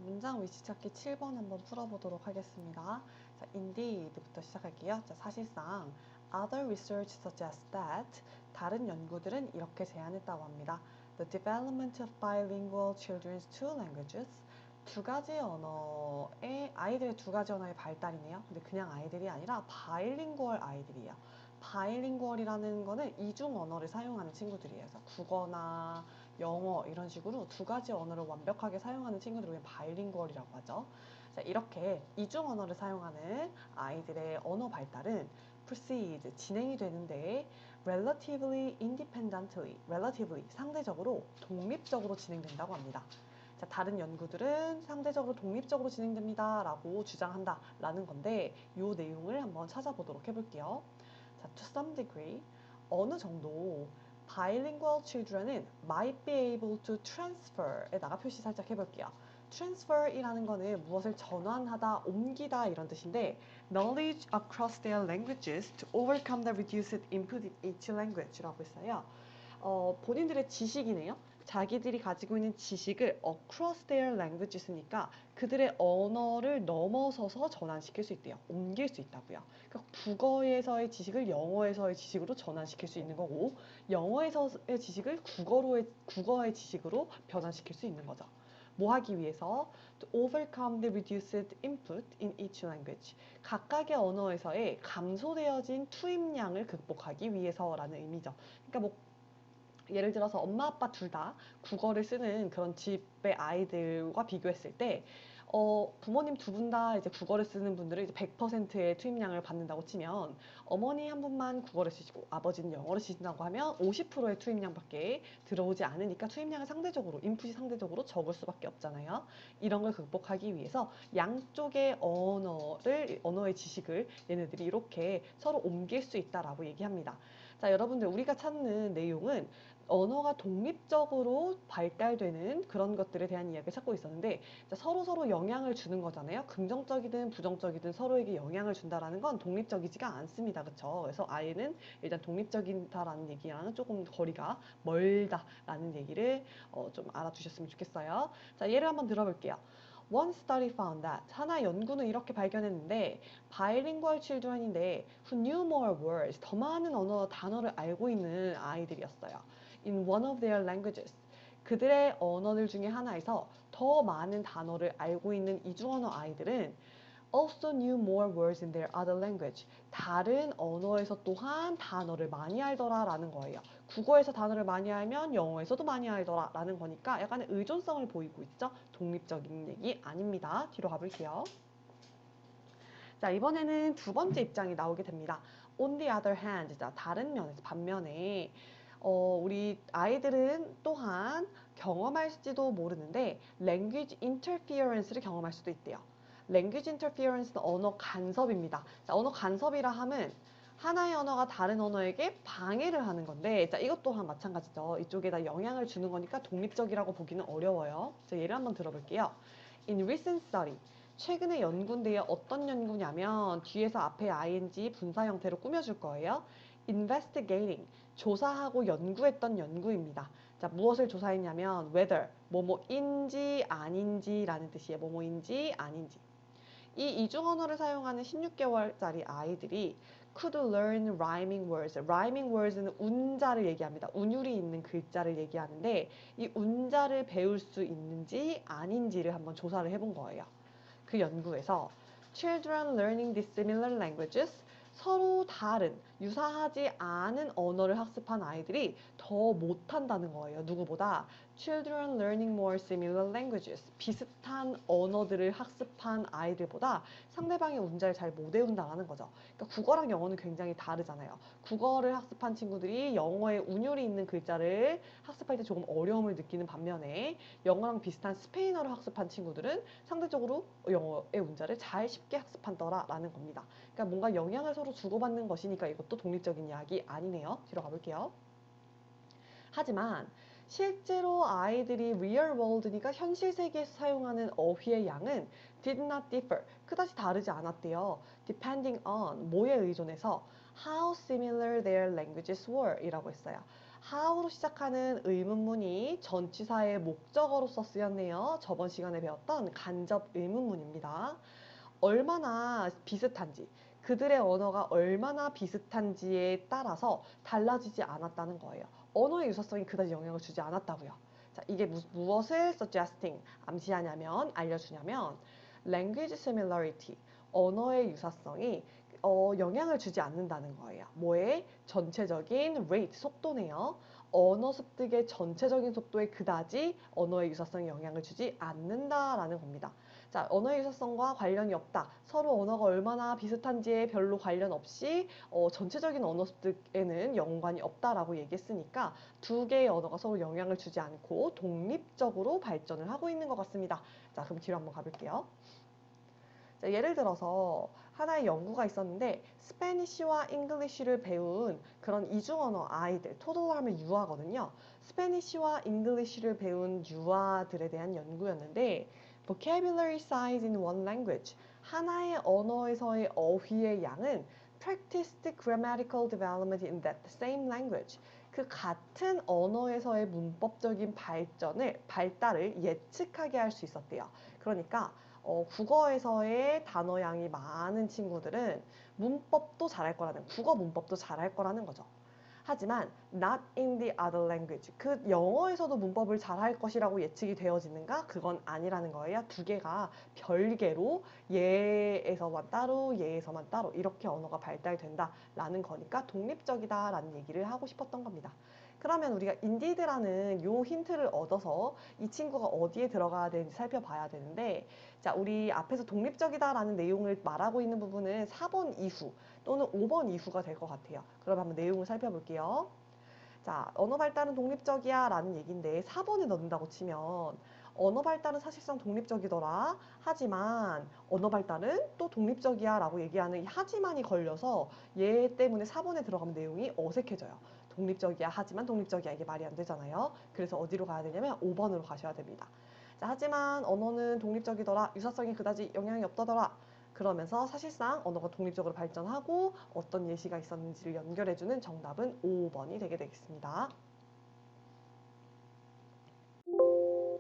문장 위치 찾기 7번 한번 풀어보도록 하겠습니다. 자, indeed부터 시작할게요. 자, 사실상 other research suggests that 다른 연구들은 이렇게 제안했다고 합니다. The development of bilingual children's two languages 두 가지 언어의 아이들의 두 가지 언어의 발달이네요. 근데 그냥 아이들이 아니라 바이링구얼 아이들이에요. 바이링구얼이라는 거는 이중 언어를 사용하는 친구들이에요. 그래서 국어나 영어 이런 식으로 두 가지 언어를 완벽하게 사용하는 친구들을 우리는 바이링구얼이라고 하죠. 자, 이렇게 이중 언어를 사용하는 아이들의 언어 발달은 proceed, 진행이 되는데 relatively independently, relatively, 상대적으로 독립적으로 진행된다고 합니다. 자, 다른 연구들은 상대적으로 독립적으로 진행됩니다 라고 주장한다 라는 건데 이 내용을 한번 찾아보도록 해볼게요. 자, to some degree, 어느 정도 bilingual children은 might be able to transfer에다가 표시 살짝 해볼게요. transfer이라는 거는 무엇을 전환하다, 옮기다 이런 뜻인데 knowledge across their languages to overcome the reduced input in each language라고 했어요. 본인들의 지식이네요. 자기들이 가지고 있는 지식을 across their languages니까 그들의 언어를 넘어서서 전환시킬 수 있대요. 옮길 수 있다고요. 그러니까 국어에서의 지식을 영어에서의 지식으로 전환시킬 수 있는 거고 영어에서의 지식을 국어의 지식으로 변환시킬 수 있는 거죠. 뭐 하기 위해서? To overcome the reduced input in each language. 각각의 언어에서의 감소되어진 투입량을 극복하기 위해서라는 의미죠. 그러니까 뭐 예를 들어서 엄마 아빠 둘 다 국어를 쓰는 그런 집의 아이들과 비교했을 때 부모님 두 분 다 이제 국어를 쓰는 분들은 이제 100%의 투입량을 받는다고 치면 어머니 한 분만 국어를 쓰시고 아버지는 영어를 쓰신다고 하면 50%의 투입량밖에 들어오지 않으니까 투입량은 상대적으로 인풋이 상대적으로 적을 수밖에 없잖아요. 이런 걸 극복하기 위해서 양쪽의 언어의 지식을 얘네들이 이렇게 서로 옮길 수 있다라고 얘기합니다. 자, 여러분들 우리가 찾는 내용은 언어가 독립적으로 발달되는 그런 것들에 대한 이야기를 찾고 있었는데 서로 영향을 주는 거잖아요. 긍정적이든 부정적이든 서로에게 영향을 준다라는 건 독립적이지가 않습니다. 그렇죠? 그래서 아이는 일단 독립적이다라는 얘기랑은 조금 거리가 멀다라는 얘기를 좀 알아두셨으면 좋겠어요. 자, 예를 한번 들어볼게요. One study found that 하나 연구는 이렇게 발견했는데 bilingual children인데 who knew more words 더 많은 단어를 알고 있는 아이들이었어요. In one of their languages 그들의 언어들 중에 하나에서 더 많은 단어를 알고 있는 이중언어 아이들은 also knew more words in their other language. 다른 언어에서 또한 단어를 많이 알더라 라는 거예요. 국어에서 단어를 많이 알면 영어에서도 많이 알더라 라는 거니까 약간의 의존성을 보이고 있죠. 독립적인 얘기 아닙니다. 뒤로 가볼게요. 자, 이번에는 두 번째 입장이 나오게 됩니다. On the other hand, 자, 다른 면에서 반면에 우리 아이들은 또한 경험할지도 모르는데 language interference를 경험할 수도 있대요. language interference는 언어 간섭입니다. 자, 언어 간섭이라 함은 하나의 언어가 다른 언어에게 방해를 하는 건데 자, 이것 또한 마찬가지죠. 이쪽에다 영향을 주는 거니까 독립적이라고 보기는 어려워요. 자, 예를 한번 들어볼게요. In recent study, 최근에 연구인데요. 어떤 연구냐면 뒤에서 앞에 ing 분사 형태로 꾸며줄 거예요. investigating, 조사하고 연구했던 연구입니다. 자, 무엇을 조사했냐면 whether, 뭐뭐인지 아닌지라는 뜻이에요. 뭐뭐인지 아닌지. 이 이중 언어를 사용하는 16개월짜리 아이들이 could learn rhyming words. rhyming words는 운자를 얘기합니다. 운율이 있는 글자를 얘기하는데 이 운자를 배울 수 있는지 아닌지를 한번 조사를 해본 거예요. 그 연구에서 children learning dissimilar languages 서로 다른 유사하지 않은 언어를 학습한 아이들이 더 못한다는 거예요. 누구보다 children learning more similar languages 비슷한 언어들을 학습한 아이들보다 상대방의 운자를 잘 못 외운다는 거죠. 그러니까 국어랑 영어는 굉장히 다르잖아요. 국어를 학습한 친구들이 영어에 운율이 있는 글자를 학습할 때 조금 어려움을 느끼는 반면에 영어랑 비슷한 스페인어를 학습한 친구들은 상대적으로 영어의 문자를 잘 쉽게 학습한더라라는 겁니다. 그러니까 뭔가 영향을 서로 주고받는 것이니까 이것도 독립적인 이야기 아니네요. 뒤로 가볼게요. 하지만 실제로 아이들이 real world니까 현실 세계에서 사용하는 어휘의 양은 did not differ, 그다지 다르지 않았대요. depending on, 뭐에 의존해서 how similar their languages were 이라고 했어요. how로 시작하는 의문문이 전치사의 목적어로서 쓰였네요. 저번 시간에 배웠던 간접 의문문입니다. 얼마나 비슷한지, 그들의 언어가 얼마나 비슷한지에 따라서 달라지지 않았다는 거예요. 언어의 유사성이 그다지 영향을 주지 않았다고요. 자, 이게 무엇을 suggesting, 암시하냐면, 알려주냐면 language similarity, 언어의 유사성이 영향을 주지 않는다는 거예요. 뭐에? 전체적인 rate, 속도네요. 언어 습득의 전체적인 속도에 그다지 언어의 유사성이 영향을 주지 않는다라는 겁니다. 자, 언어의 유사성과 관련이 없다. 서로 언어가 얼마나 비슷한지에 별로 관련 없이 전체적인 언어 습득에는 연관이 없다라고 얘기했으니까 두 개의 언어가 서로 영향을 주지 않고 독립적으로 발전을 하고 있는 것 같습니다. 자, 그럼 뒤로 한번 가볼게요. 자, 예를 들어서 하나의 연구가 있었는데 스페니쉬와 잉글리쉬를 배운 그런 이중 언어 아이들, 토들러 하면 유아거든요. 스페니쉬와 잉글리쉬를 배운 유아들에 대한 연구였는데 vocabulary size in one language, 하나의 언어에서의 어휘의 양은 practiced grammatical development in that same language, 그 같은 언어에서의 문법적인 발달을 예측하게 할 수 있었대요. 그러니까 국어에서의 단어 양이 많은 친구들은 문법도 잘할 거라는, 국어 문법도 잘할 거라는 거죠. 하지만 not in the other language, 그 영어에서도 문법을 잘할 것이라고 예측이 되어지는가? 그건 아니라는 거예요. 두 개가 별개로 얘에서만 따로 얘에서만 따로 이렇게 언어가 발달된다라는 거니까 독립적이다라는 얘기를 하고 싶었던 겁니다. 그러면 우리가 indeed라는 요 힌트를 얻어서 이 친구가 어디에 들어가야 되는지 살펴봐야 되는데, 자, 우리 앞에서 독립적이다라는 내용을 말하고 있는 부분은 4번 이후 또는 5번 이후가 될 것 같아요. 그럼 한번 내용을 살펴볼게요. 자, 언어 발달은 독립적이야 라는 얘기인데 4번에 넣는다고 치면 언어 발달은 사실상 독립적이더라. 하지만 언어 발달은 또 독립적이야 라고 얘기하는 이 하지만이 걸려서 얘 때문에 4번에 들어가면 내용이 어색해져요. 독립적이야 하지만 독립적이야 이게 말이 안 되잖아요. 그래서 어디로 가야 되냐면 5번으로 가셔야 됩니다. 자, 하지만 언어는 독립적이더라. 유사성이 그다지 영향이 없다더라. 그러면서 사실상 언어가 독립적으로 발전하고 어떤 예시가 있었는지를 연결해주는 정답은 5번이 되게 되겠습니다.